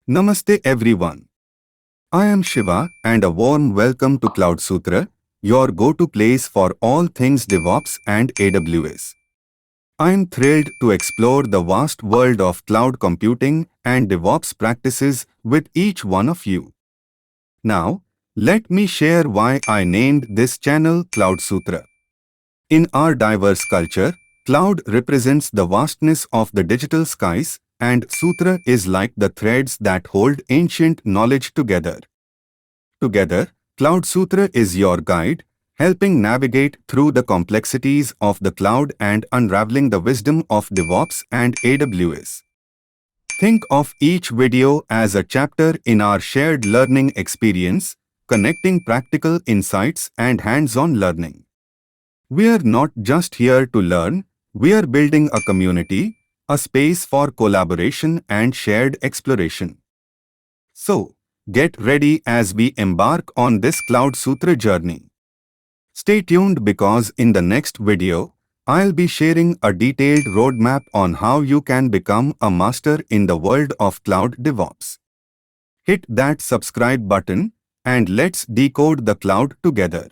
Namaste everyone. I am Shiva and a warm welcome to CloudSutra, your go-to place for all things DevOps and AWS. I am thrilled to explore the vast world of cloud computing and DevOps practices with each one of you. Now, let me share why I named this channel CloudSutra. In our diverse culture, cloud represents the vastness of the digital skies, and Sutra is like the threads that hold ancient knowledge together. Together, CloudSutra is your guide, helping navigate through the complexities of the cloud and unraveling the wisdom of DevOps and AWS. Think of each video as a chapter in our shared learning experience, connecting practical insights and hands-on learning. We are not just here to learn, we are building a community, a space for collaboration and shared exploration. So, get ready as we embark on this CloudSutra journey. Stay tuned because in the next video, I'll be sharing a detailed roadmap on how you can become a master in the world of cloud DevOps. Hit that subscribe button and let's decode the cloud together.